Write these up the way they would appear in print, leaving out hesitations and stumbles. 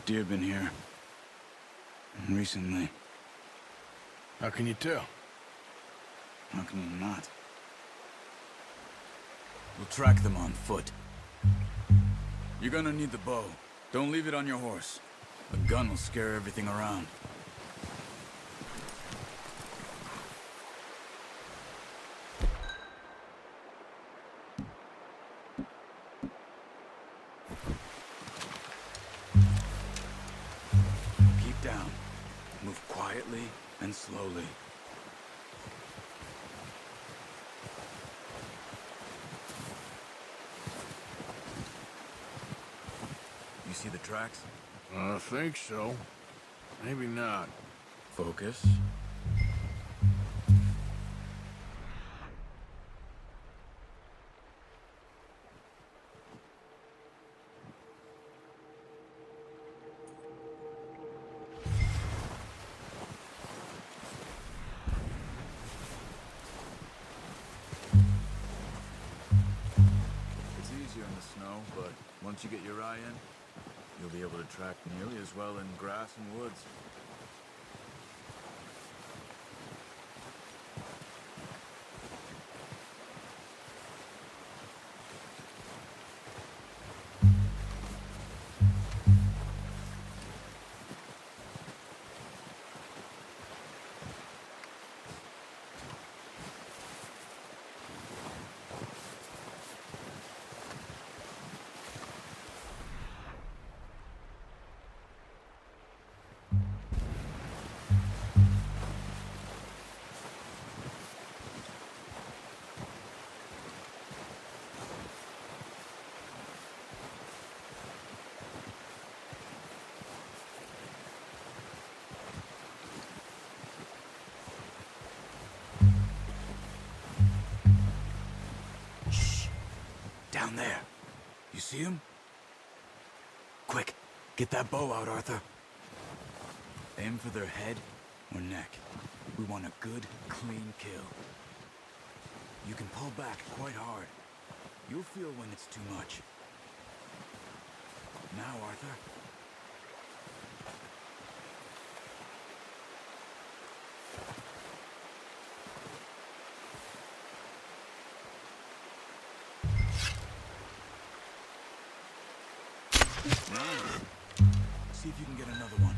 deer been here. Recently. How can you tell? How can you not? We'll track them on foot. You're gonna need the bow. Don't leave it on your horse. A gun will scare everything around. Keep down. Move quietly and slowly. You see the tracks? I think so. Maybe not. Focus. It's easier in the snow, but once you get your eye in, you'll be able to track nearly as well in grass and woods. Down there. You see him? Quick, get that bow out, Arthur. Aim for their head or neck. We want a good, clean kill. You can pull back quite hard. You'll feel when it's too much. Now, Arthur. See if you can get another one.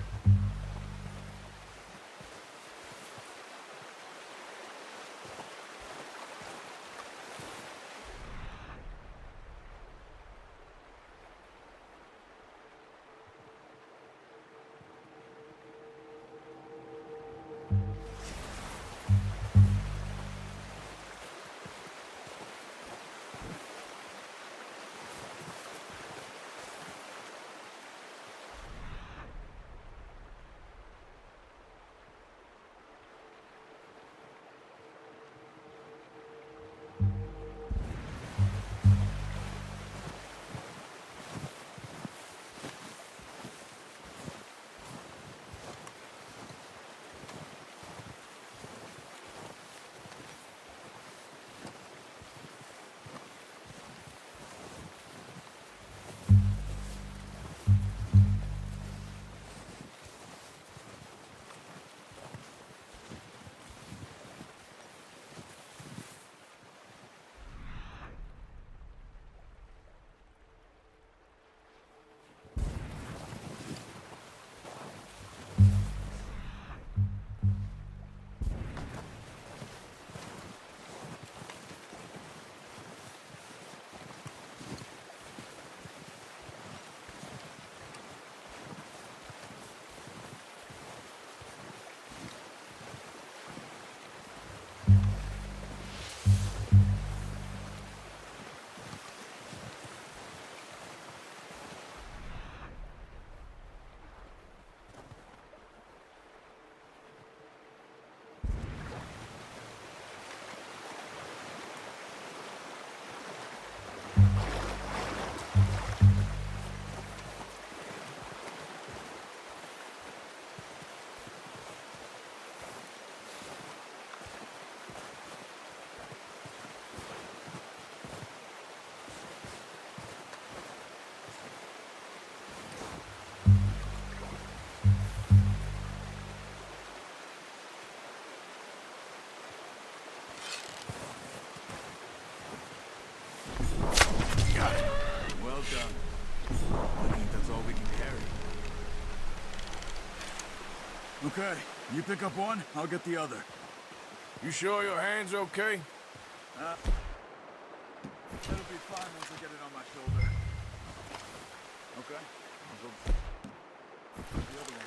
Okay, you pick up one, I'll get the other. You sure your hand's okay? It'll be fine once I get it on my shoulder. Okay, I'll go the other one.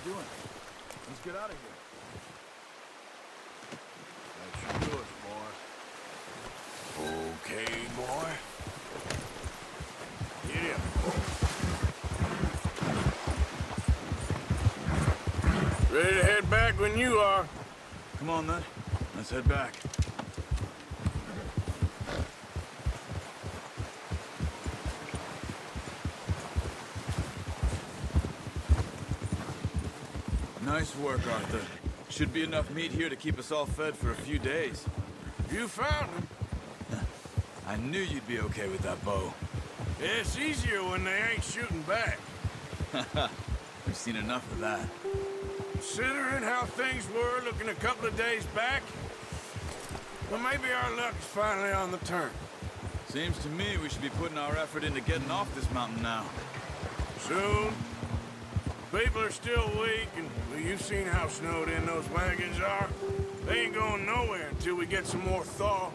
Doing? Let's get out of here. That should do it, boy. Okay, boy. Yeah. Ready to head back when you are. Come on, then. Let's head back. Nice work, Arthur. Should be enough meat here to keep us all fed for a few days. You found him. I knew you'd be okay with that bow. It's easier when they ain't shooting back. We've seen enough of that. Considering how things were looking a couple of days back, well, maybe our luck's finally on the turn. Seems to me we should be putting our effort into getting off this mountain now. Soon. People are still weak, and well, you've seen how snowed in those wagons are. They ain't going nowhere until we get some more thaw.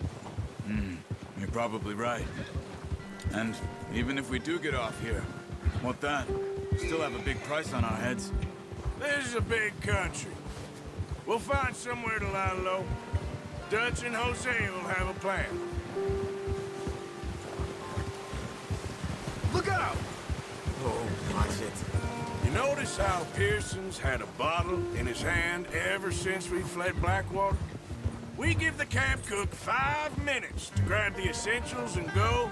You're probably right. And even if we do get off here, what then? We still have a big price on our heads. This is a big country. We'll find somewhere to lie low. Dutch and Jose will have a plan. Look out! Oh, watch it. You notice how Pearson's had a bottle in his hand ever since we fled Blackwater? We give the camp cook 5 minutes to grab the essentials and go,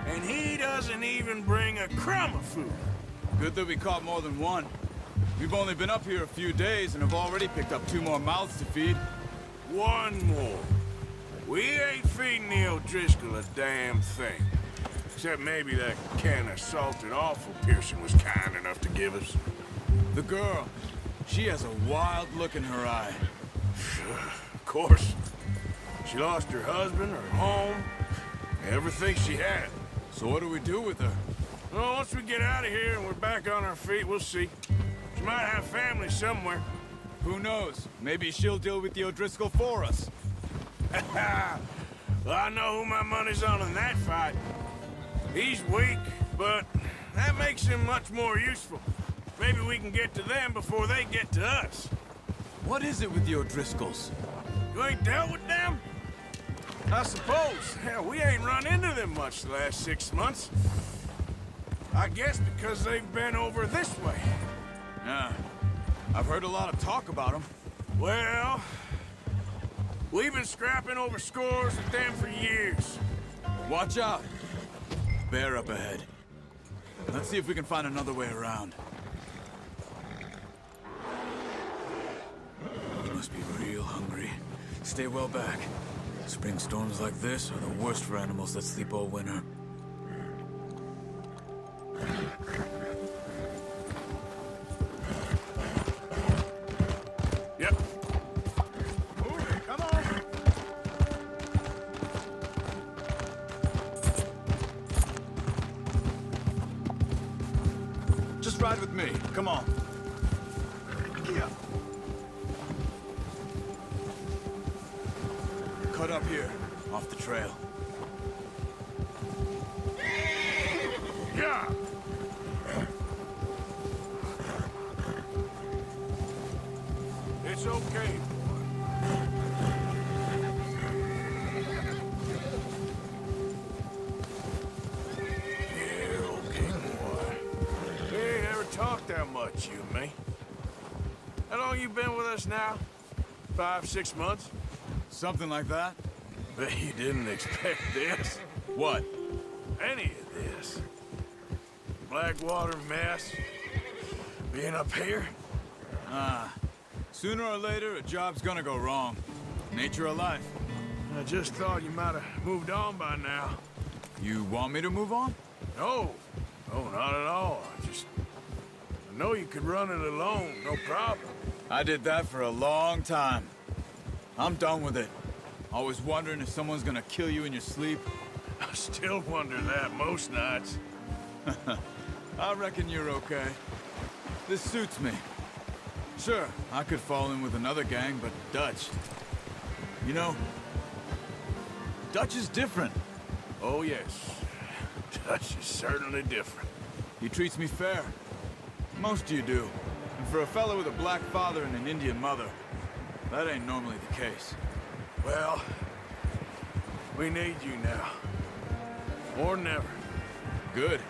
and he doesn't even bring a crumb of food. Good that we caught more than one. We've only been up here a few days and have already picked up 2 more mouths to feed. 1 more. We ain't feeding the O'Driscoll a damn thing. Except maybe that can of salted offal Pearson was kind enough to give us. The girl, she has a wild look in her eye. Of course. She lost her husband, her home, everything she had. So what do we do with her? Well, once we get out of here and we're back on our feet, we'll see. She might have family somewhere. Who knows? Maybe she'll deal with the O'Driscoll for us. Well, I know who my money's on in that fight. He's weak, but that makes him much more useful. Maybe we can get to them before they get to us. What is it with the O'Driscolls? You ain't dealt with them? I suppose. Hell, we ain't run into them much the last 6 months. I guess because they've been over this way. Yeah. I've heard a lot of talk about them. Well, we've been scrapping over scores with them for years. Watch out. Bear up ahead. Let's see if we can find another way around. You must be real hungry. Stay well back. Spring storms like this are the worst for animals that sleep all winter. Yep. Move it, come on. Just ride with me. Come on. Yeah. Cut up here, off the trail. Yeah. It's okay, boy. Yeah, okay, boy. We ain't ever talked that much, you and me. How long you been with us now? 5, 6 months? Something like that? Bet you didn't expect this. What? Any of this. Blackwater mess. Being up here. Sooner or later, a job's gonna go wrong. Nature of life. I just thought you might have moved on by now. You want me to move on? No. No, not at all. I know you could run it alone, no problem. I did that for a long time. I'm done with it. Always wondering if someone's gonna kill you in your sleep. I still wonder that most nights. I reckon you're okay. This suits me. Sure, I could fall in with another gang, but Dutch... You know, Dutch is different. Oh, yes. Dutch is certainly different. He treats me fair. Most of you do. And for a fellow with a black father and an Indian mother, that ain't normally the case. Well, we need you now. More than ever. Good.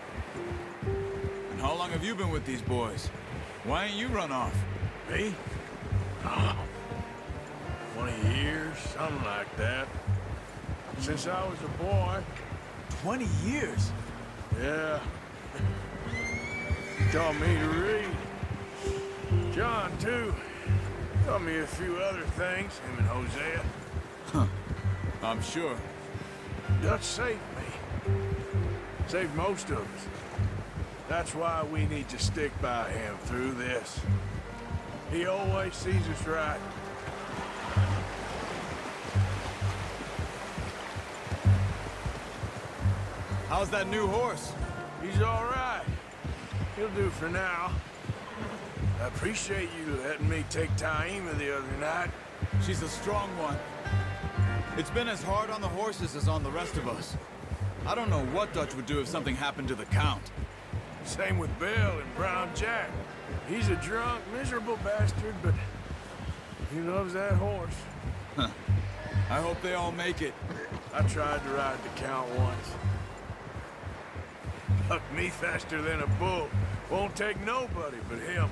And how long have you been with these boys? Why ain't you run off? Me? Oh, 20 years, something like that. Since I was a boy. 20 years? Yeah. Taught me to read. John, too. Taught me a few other things, him and Hosea. I'm sure. Dutch saved me. Saved most of us. That's why we need to stick by him through this. He always sees us right. How's that new horse? He's all right. He'll do for now. I appreciate you letting me take Taima the other night. She's a strong one. It's been as hard on the horses as on the rest of us. I don't know what Dutch would do if something happened to the Count. Same with Bill and Brown Jack. He's a drunk, miserable bastard, but he loves that horse. I hope they all make it. I tried to ride the Count once. Bucked me faster than a bull. Won't take nobody but him.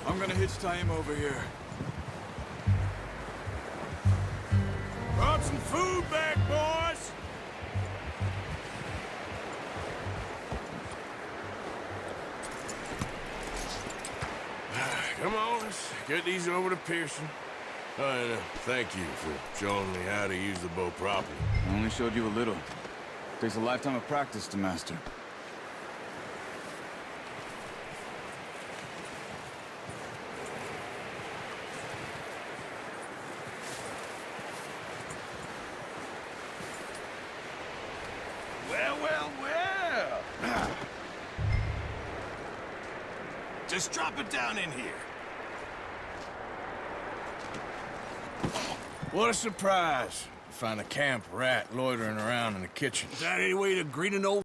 I'm gonna hitch Taima over here. Brought some food back, boys! Come on, let's get these over to Pearson. And thank you for showing me how to use the bow properly. I only showed you a little. Takes a lifetime of practice to master. Well, well, well. Just drop it down in here. What a surprise. Find a camp rat loitering around in the kitchen. Is that any way to greet an old